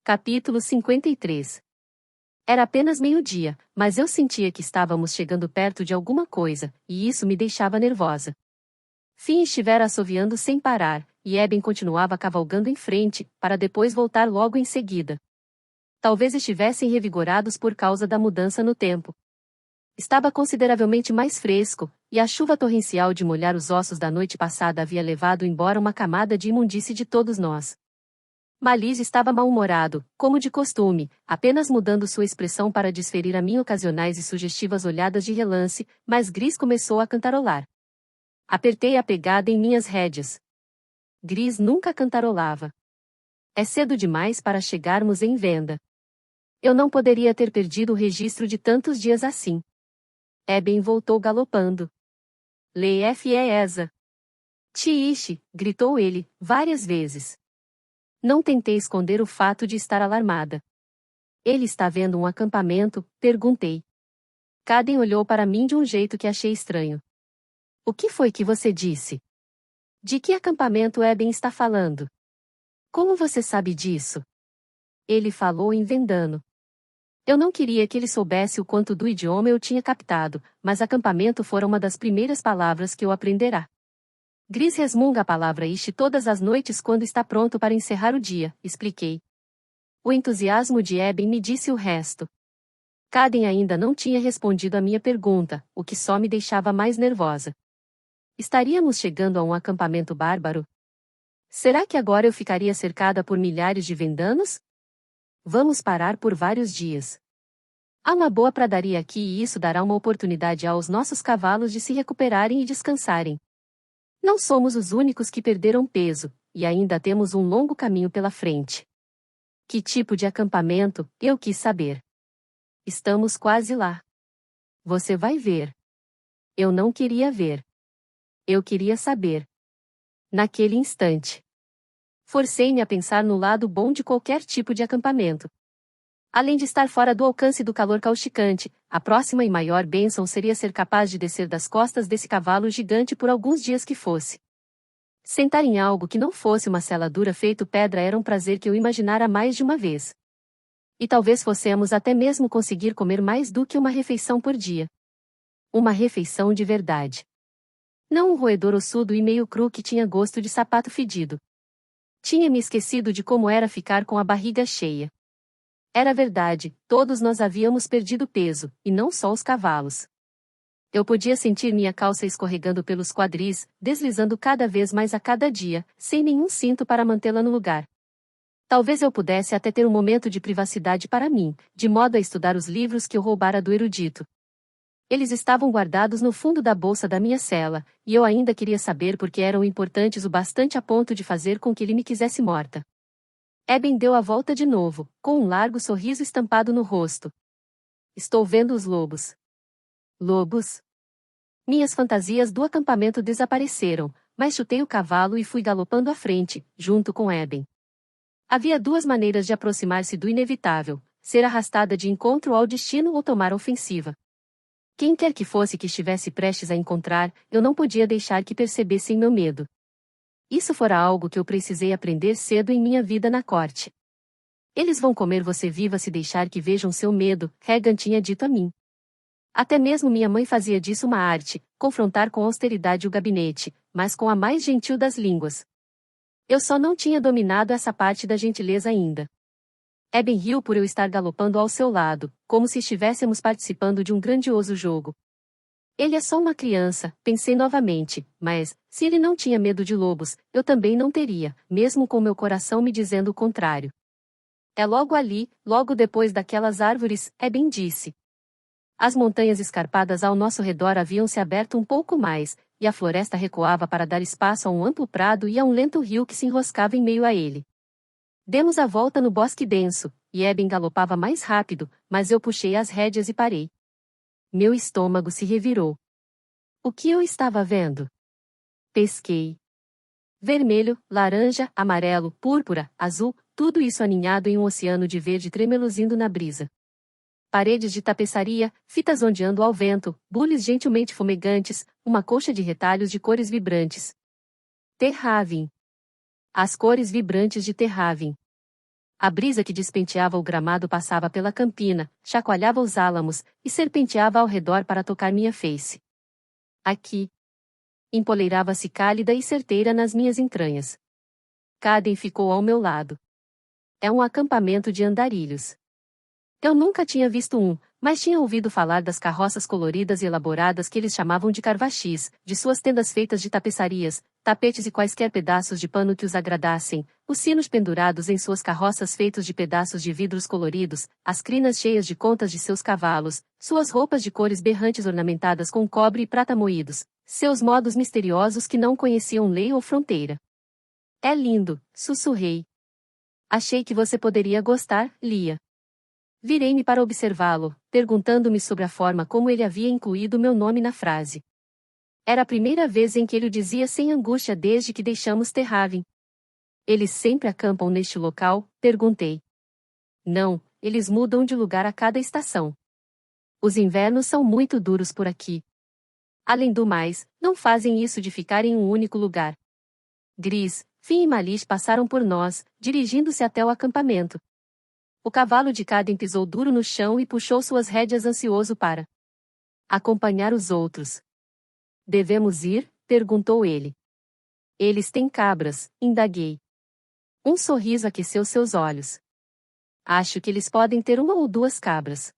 Capítulo 53. Era apenas meio-dia, mas eu sentia que estávamos chegando perto de alguma coisa, e isso me deixava nervosa. Finn estivera assoviando sem parar, e Eben continuava cavalgando em frente, para depois voltar logo em seguida. Talvez estivessem revigorados por causa da mudança no tempo. Estava consideravelmente mais fresco, e a chuva torrencial de molhar os ossos da noite passada havia levado embora uma camada de imundície de todos nós. Malise estava mal-humorado, como de costume, apenas mudando sua expressão para desferir a mim ocasionais e sugestivas olhadas de relance, mas Gris começou a cantarolar. Apertei a pegada em minhas rédeas. Gris nunca cantarolava. É cedo demais para chegarmos em venda. Eu não poderia ter perdido o registro de tantos dias assim. Eben voltou galopando. Leef-Eza. Tiixe, gritou ele, várias vezes. Não tentei esconder o fato de estar alarmada. Ele está vendo um acampamento? Perguntei. Caden olhou para mim de um jeito que achei estranho. O que foi que você disse? De que acampamento Eben está falando? Como você sabe disso? Ele falou em Vendano. Eu não queria que ele soubesse o quanto do idioma eu tinha captado, mas acampamento fora uma das primeiras palavras que eu aprenderá. Gris resmunga a palavra ishi todas as noites quando está pronto para encerrar o dia, expliquei. O entusiasmo de Eben me disse o resto. Caden ainda não tinha respondido à minha pergunta, o que só me deixava mais nervosa. Estaríamos chegando a um acampamento bárbaro? Será que agora eu ficaria cercada por milhares de vendanos? Vamos parar por vários dias. Há uma boa pradaria aqui e isso dará uma oportunidade aos nossos cavalos de se recuperarem e descansarem. Não somos os únicos que perderam peso, e ainda temos um longo caminho pela frente. Que tipo de acampamento? Eu quis saber. Estamos quase lá. Você vai ver. Eu não queria ver. Eu queria saber. Naquele instante. Forcei-me a pensar no lado bom de qualquer tipo de acampamento. Além de estar fora do alcance do calor causticante, a próxima e maior bênção seria ser capaz de descer das costas desse cavalo gigante por alguns dias que fosse. Sentar em algo que não fosse uma cela dura feito pedra era um prazer que eu imaginara mais de uma vez. E talvez fossemos até mesmo conseguir comer mais do que uma refeição por dia. Uma refeição de verdade. Não um roedor ossudo e meio cru que tinha gosto de sapato fedido. Tinha me esquecido de como era ficar com a barriga cheia. Era verdade, todos nós havíamos perdido peso, e não só os cavalos. Eu podia sentir minha calça escorregando pelos quadris, deslizando cada vez mais a cada dia, sem nenhum cinto para mantê-la no lugar. Talvez eu pudesse até ter um momento de privacidade para mim, de modo a estudar os livros que eu roubara do erudito. Eles estavam guardados no fundo da bolsa da minha cela, e eu ainda queria saber por que eram importantes o bastante a ponto de fazer com que ele me quisesse morta. Eben deu a volta de novo, com um largo sorriso estampado no rosto. Estou vendo os lobos. Lobos? Minhas fantasias do acampamento desapareceram, mas chutei o cavalo e fui galopando à frente, junto com Eben. Havia duas maneiras de aproximar-se do inevitável, ser arrastada de encontro ao destino ou tomar ofensiva. Quem quer que fosse que estivesse prestes a encontrar, eu não podia deixar que percebessem meu medo. Isso fora algo que eu precisei aprender cedo em minha vida na corte. Eles vão comer você viva se deixar que vejam seu medo, Regan tinha dito a mim. Até mesmo minha mãe fazia disso uma arte, confrontar com austeridade o gabinete, mas com a mais gentil das línguas. Eu só não tinha dominado essa parte da gentileza ainda. Eben riu por eu estar galopando ao seu lado, como se estivéssemos participando de um grandioso jogo. Ele é só uma criança, pensei novamente, mas, se ele não tinha medo de lobos, eu também não teria, mesmo com meu coração me dizendo o contrário. É logo ali, logo depois daquelas árvores, Eben disse. As montanhas escarpadas ao nosso redor haviam se aberto um pouco mais, e a floresta recuava para dar espaço a um amplo prado e a um lento rio que se enroscava em meio a ele. Demos a volta no bosque denso, e Eben galopava mais rápido, mas eu puxei as rédeas e parei. Meu estômago se revirou. O que eu estava vendo? Pesquei. Vermelho, laranja, amarelo, púrpura, azul, tudo isso aninhado em um oceano de verde tremeluzindo na brisa. Paredes de tapeçaria, fitas ondeando ao vento, bules gentilmente fumegantes, uma colcha de retalhos de cores vibrantes. Terravin. As cores vibrantes de Terravin. A brisa que despenteava o gramado passava pela campina, chacoalhava os álamos, e serpenteava ao redor para tocar minha face. Aqui. Empoleirava-se cálida e certeira nas minhas entranhas. Caden ficou ao meu lado. É um acampamento de andarilhos. Eu nunca tinha visto um, mas tinha ouvido falar das carroças coloridas e elaboradas que eles chamavam de carvaxis, de suas tendas feitas de tapeçarias, tapetes e quaisquer pedaços de pano que os agradassem, os sinos pendurados em suas carroças feitos de pedaços de vidros coloridos, as crinas cheias de contas de seus cavalos, suas roupas de cores berrantes ornamentadas com cobre e prata moídos, seus modos misteriosos que não conheciam lei ou fronteira. É lindo, sussurrei. Achei que você poderia gostar, Lia. Virei-me para observá-lo, perguntando-me sobre a forma como ele havia incluído meu nome na frase. Era a primeira vez em que ele o dizia sem angústia desde que deixamos Terraven. Eles sempre acampam neste local? Perguntei. Não, eles mudam de lugar a cada estação. Os invernos são muito duros por aqui. Além do mais, não fazem isso de ficar em um único lugar. Gris, Finn e Malish passaram por nós, dirigindo-se até o acampamento. O cavalo de Caden pisou duro no chão e puxou suas rédeas ansioso para acompanhar os outros. Devemos ir? Perguntou ele. Eles têm cabras, indaguei. Um sorriso aqueceu seus olhos. Acho que eles podem ter uma ou duas cabras.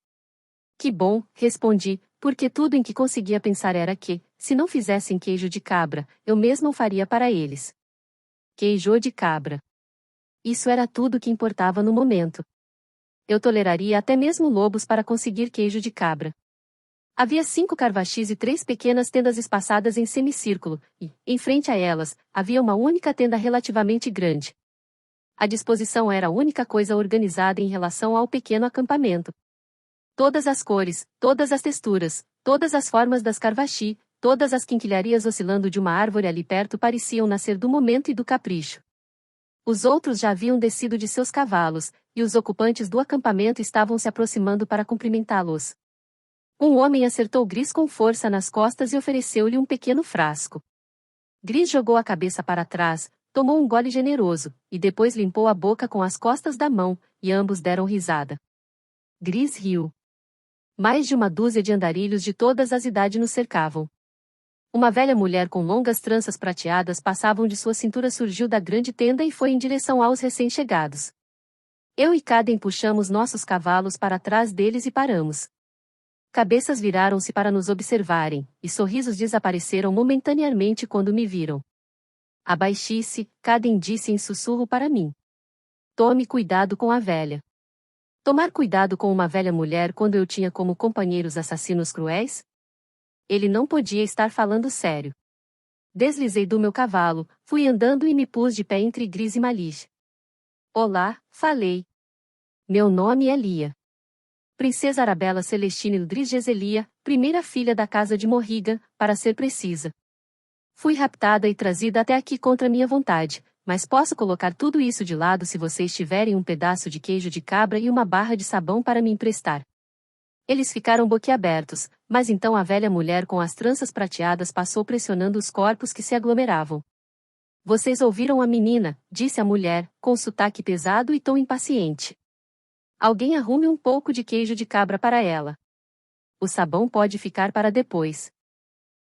Que bom, respondi, porque tudo em que conseguia pensar era que, se não fizessem queijo de cabra, eu mesmo o faria para eles. Queijo de cabra. Isso era tudo que importava no momento. Eu toleraria até mesmo lobos para conseguir queijo de cabra. Havia 5 carvaxis e 3 pequenas tendas espaçadas em semicírculo, e, em frente a elas, havia uma única tenda relativamente grande. A disposição era a única coisa organizada em relação ao pequeno acampamento. Todas as cores, todas as texturas, todas as formas das carvaxi, todas as quinquilharias oscilando de uma árvore ali perto pareciam nascer do momento e do capricho. Os outros já haviam descido de seus cavalos, e os ocupantes do acampamento estavam se aproximando para cumprimentá-los. Um homem acertou Gris com força nas costas e ofereceu-lhe um pequeno frasco. Gris jogou a cabeça para trás, tomou um gole generoso, e depois limpou a boca com as costas da mão, e ambos deram risada. Gris riu. Mais de uma dúzia de andarilhos de todas as idades nos cercavam. Uma velha mulher com longas tranças prateadas passavam de sua cintura surgiu da grande tenda e foi em direção aos recém-chegados. Eu e Caden puxamos nossos cavalos para trás deles e paramos. Cabeças viraram-se para nos observarem, e sorrisos desapareceram momentaneamente quando me viram. Abaixe-se, Caden disse em sussurro para mim. Tome cuidado com a velha. Tomar cuidado com uma velha mulher quando eu tinha como companheiros assassinos cruéis? Ele não podia estar falando sério. Deslizei do meu cavalo, fui andando e me pus de pé entre Gris e Malish. Olá, falei. Meu nome é Lia. Princesa Arabella Celestine Dris Gezelia, primeira filha da casa de Morrigan, para ser precisa. Fui raptada e trazida até aqui contra minha vontade, mas posso colocar tudo isso de lado se vocês tiverem um pedaço de queijo de cabra e uma barra de sabão para me emprestar. Eles ficaram boquiabertos, mas então a velha mulher com as tranças prateadas passou pressionando os corpos que se aglomeravam. Vocês ouviram a menina, disse a mulher, com sotaque pesado e tom impaciente. Alguém arrume um pouco de queijo de cabra para ela. O sabão pode ficar para depois.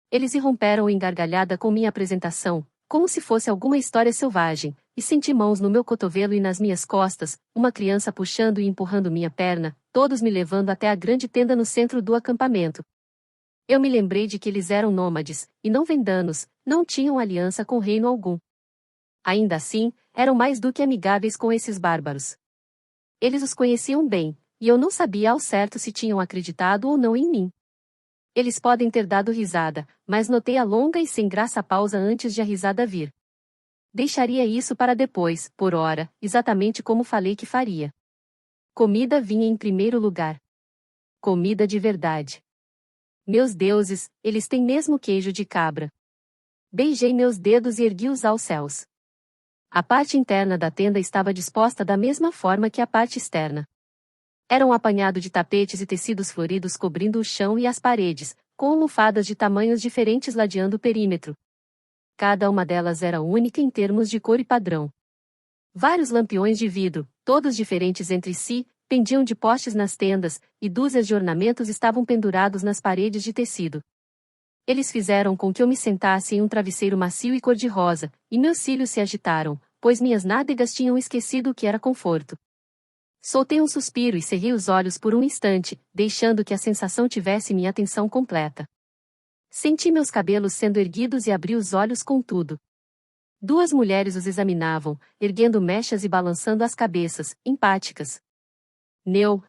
Eles irromperam em gargalhada com minha apresentação, como se fosse alguma história selvagem, e senti mãos no meu cotovelo e nas minhas costas, uma criança puxando e empurrando minha perna, todos me levando até a grande tenda no centro do acampamento. Eu me lembrei de que eles eram nômades, e não vendanos, não tinham aliança com reino algum. Ainda assim, eram mais do que amigáveis com esses bárbaros. Eles os conheciam bem, e eu não sabia ao certo se tinham acreditado ou não em mim. Eles podem ter dado risada, mas notei a longa e sem graça pausa antes de a risada vir. Deixaria isso para depois, por ora, exatamente como falei que faria. Comida vinha em primeiro lugar. Comida de verdade. Meus deuses, eles têm mesmo queijo de cabra. Beijei meus dedos e ergui-os aos céus. A parte interna da tenda estava disposta da mesma forma que a parte externa. Era um apanhado de tapetes e tecidos floridos cobrindo o chão e as paredes, com almofadas de tamanhos diferentes ladeando o perímetro. Cada uma delas era única em termos de cor e padrão. Vários lampiões de vidro, todos diferentes entre si, pendiam de postes nas tendas, e dúzias de ornamentos estavam pendurados nas paredes de tecido. Eles fizeram com que eu me sentasse em um travesseiro macio e cor-de-rosa, e meus cílios se agitaram, pois minhas nádegas tinham esquecido o que era conforto. Soltei um suspiro e cerrei os olhos por um instante, deixando que a sensação tivesse minha atenção completa. Senti meus cabelos sendo erguidos e abri os olhos com tudo. Duas mulheres os examinavam, erguendo mechas e balançando as cabeças, empáticas. Neu,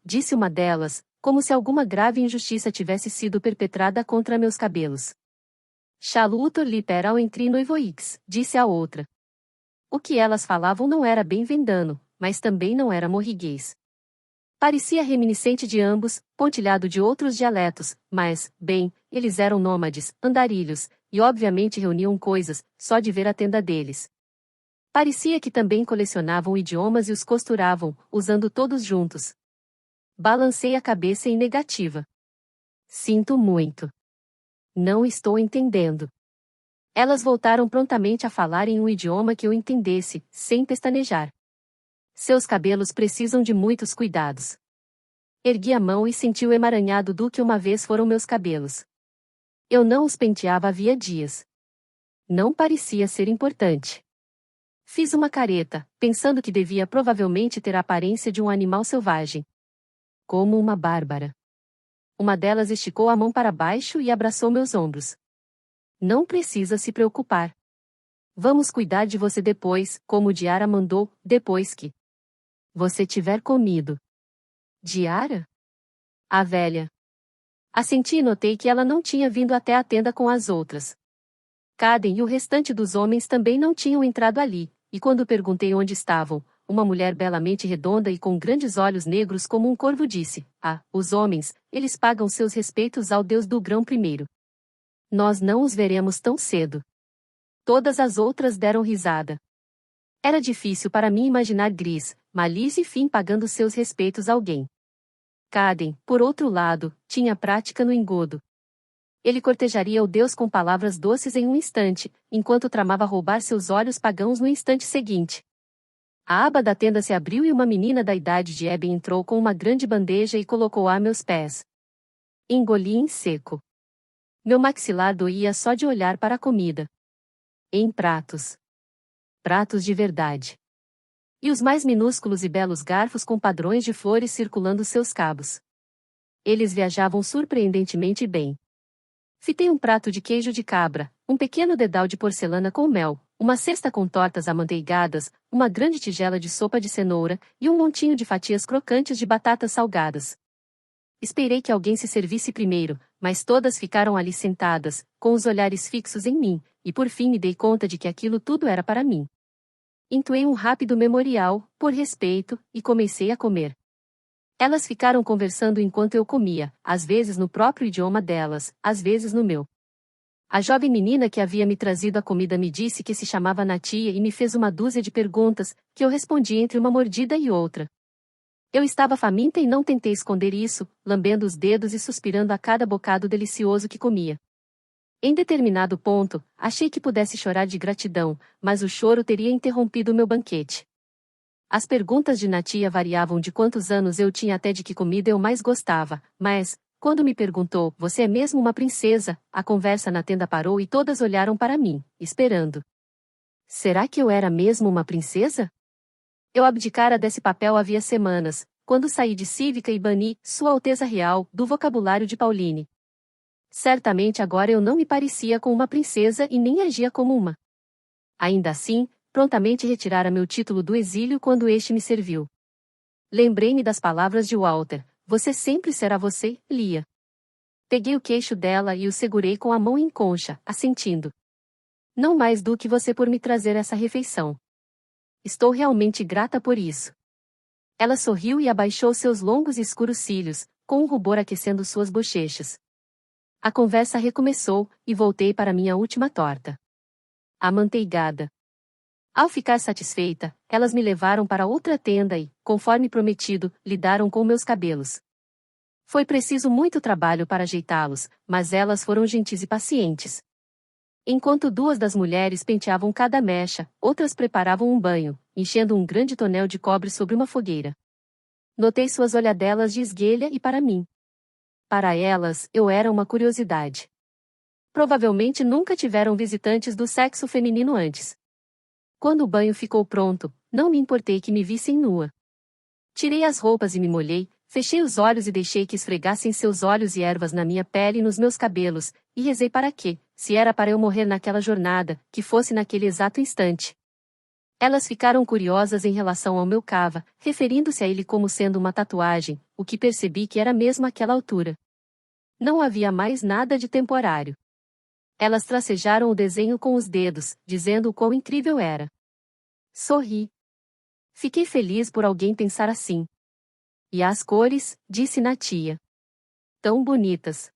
disse uma delas, como se alguma grave injustiça tivesse sido perpetrada contra meus cabelos. Chalutor liperal entri noivoix, disse a outra. O que elas falavam não era bem vendano, mas também não era morriguês. Parecia reminiscente de ambos, pontilhado de outros dialetos, mas, bem, eles eram nômades, andarilhos, e obviamente reuniam coisas, só de ver a tenda deles. Parecia que também colecionavam idiomas e os costuravam, usando todos juntos. Balancei a cabeça em negativa. Sinto muito. Não estou entendendo. Elas voltaram prontamente a falar em um idioma que eu entendesse, sem pestanejar. Seus cabelos precisam de muitos cuidados. Ergui a mão e senti o emaranhado do que uma vez foram meus cabelos. Eu não os penteava havia dias. Não parecia ser importante. Fiz uma careta, pensando que devia provavelmente ter a aparência de um animal selvagem. Como uma bárbara. Uma delas esticou a mão para baixo e abraçou meus ombros. Não precisa se preocupar. Vamos cuidar de você depois, como Diara mandou, depois que você tiver comido. Diara? A velha. Assenti e notei que ela não tinha vindo até a tenda com as outras. Caden e o restante dos homens também não tinham entrado ali, e quando perguntei onde estavam, uma mulher belamente redonda e com grandes olhos negros como um corvo disse: "Ah, os homens, eles pagam seus respeitos ao deus do grão primeiro. Nós não os veremos tão cedo." Todas as outras deram risada. Era difícil para mim imaginar Gris, Malice e Finn pagando seus respeitos a alguém. Caden, por outro lado, tinha prática no engodo. Ele cortejaria o deus com palavras doces em um instante, enquanto tramava roubar seus olhos pagãos no instante seguinte. A aba da tenda se abriu e uma menina da idade de Eben entrou com uma grande bandeja e colocou-a a meus pés. Engoli em seco. Meu maxilar doía só de olhar para a comida. Em pratos. Pratos de verdade. E os mais minúsculos e belos garfos com padrões de flores circulando seus cabos. Eles viajavam surpreendentemente bem. Fitei um prato de queijo de cabra, um pequeno dedal de porcelana com mel, uma cesta com tortas amanteigadas, uma grande tigela de sopa de cenoura e um montinho de fatias crocantes de batatas salgadas. Esperei que alguém se servisse primeiro, mas todas ficaram ali sentadas, com os olhares fixos em mim, e por fim me dei conta de que aquilo tudo era para mim. Entoei um rápido memorial, por respeito, e comecei a comer. Elas ficaram conversando enquanto eu comia, às vezes no próprio idioma delas, às vezes no meu. A jovem menina que havia me trazido a comida me disse que se chamava Natia e me fez uma dúzia de perguntas, que eu respondi entre uma mordida e outra. Eu estava faminta e não tentei esconder isso, lambendo os dedos e suspirando a cada bocado delicioso que comia. Em determinado ponto, achei que pudesse chorar de gratidão, mas o choro teria interrompido meu banquete. As perguntas de Natia variavam de quantos anos eu tinha até de que comida eu mais gostava, mas, quando me perguntou, "Você é mesmo uma princesa?", a conversa na tenda parou e todas olharam para mim, esperando. Será que eu era mesmo uma princesa? Eu abdicara desse papel havia semanas, quando saí de Cívica e bani Sua Alteza Real do vocabulário de Pauline. Certamente agora eu não me parecia com uma princesa e nem agia como uma. Ainda assim, prontamente retirara meu título do exílio quando este me serviu. Lembrei-me das palavras de Walter: "Você sempre será você, Lia." Peguei o queixo dela e o segurei com a mão em concha, assentindo. "Não mais do que você por me trazer essa refeição. Estou realmente grata por isso." Ela sorriu e abaixou seus longos e escuros cílios, com um rubor aquecendo suas bochechas. A conversa recomeçou, e voltei para minha última torta. Amanteigada. Ao ficar satisfeita, elas me levaram para outra tenda e, conforme prometido, lidaram com meus cabelos. Foi preciso muito trabalho para ajeitá-los, mas elas foram gentis e pacientes. Enquanto duas das mulheres penteavam cada mecha, outras preparavam um banho, enchendo um grande tonel de cobre sobre uma fogueira. Notei suas olhadelas de esguelha e para mim. Para elas, eu era uma curiosidade. Provavelmente nunca tiveram visitantes do sexo feminino antes. Quando o banho ficou pronto, não me importei que me vissem nua. Tirei as roupas e me molhei, fechei os olhos e deixei que esfregassem seus olhos e ervas na minha pele e nos meus cabelos, e rezei para que, se era para eu morrer naquela jornada, que fosse naquele exato instante. Elas ficaram curiosas em relação ao meu cava, referindo-se a ele como sendo uma tatuagem, o que percebi que era mesmo aquela altura. Não havia mais nada de temporário. Elas tracejaram o desenho com os dedos, dizendo o quão incrível era. Sorri. Fiquei feliz por alguém pensar assim. E as cores, disse Natia. Tão bonitas.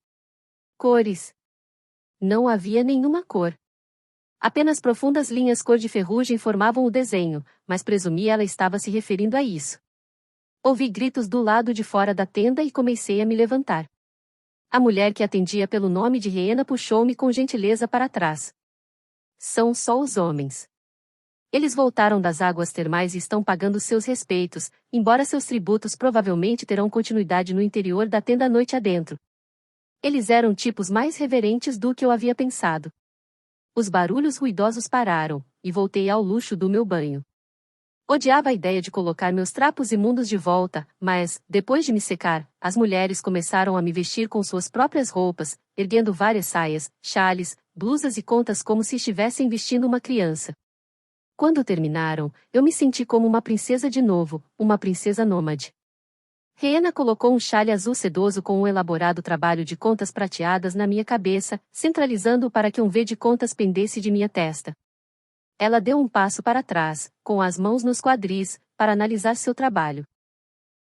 Cores. Não havia nenhuma cor. Apenas profundas linhas cor de ferrugem formavam o desenho, mas presumi ela estava se referindo a isso. Ouvi gritos do lado de fora da tenda e comecei a me levantar. A mulher que atendia pelo nome de Rena puxou-me com gentileza para trás. São só os homens. Eles voltaram das águas termais e estão pagando seus respeitos, embora seus tributos provavelmente terão continuidade no interior da tenda noite adentro. Eles eram tipos mais reverentes do que eu havia pensado. Os barulhos ruidosos pararam, e voltei ao luxo do meu banho. Odiava a ideia de colocar meus trapos imundos de volta, mas, depois de me secar, as mulheres começaram a me vestir com suas próprias roupas, erguendo várias saias, xales, blusas e contas como se estivessem vestindo uma criança. Quando terminaram, eu me senti como uma princesa de novo, uma princesa nômade. Rena colocou um chale azul sedoso com um elaborado trabalho de contas prateadas na minha cabeça, centralizando-o para que um V de contas pendesse de minha testa. Ela deu um passo para trás, com as mãos nos quadris, para analisar seu trabalho.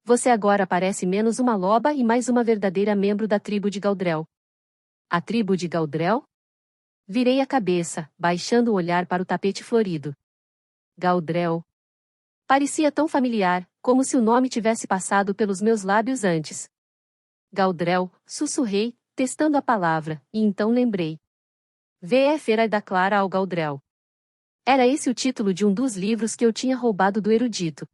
Você agora parece menos uma loba e mais uma verdadeira membro da tribo de Gaudrel. A tribo de Gaudrel? Virei a cabeça, baixando o olhar para o tapete florido. Gaudrel. Parecia tão familiar, como se o nome tivesse passado pelos meus lábios antes. Gaudrel, sussurrei, testando a palavra, e então lembrei. V. Feira da Clara ao Gaudrel. Era esse o título de um dos livros que eu tinha roubado do erudito.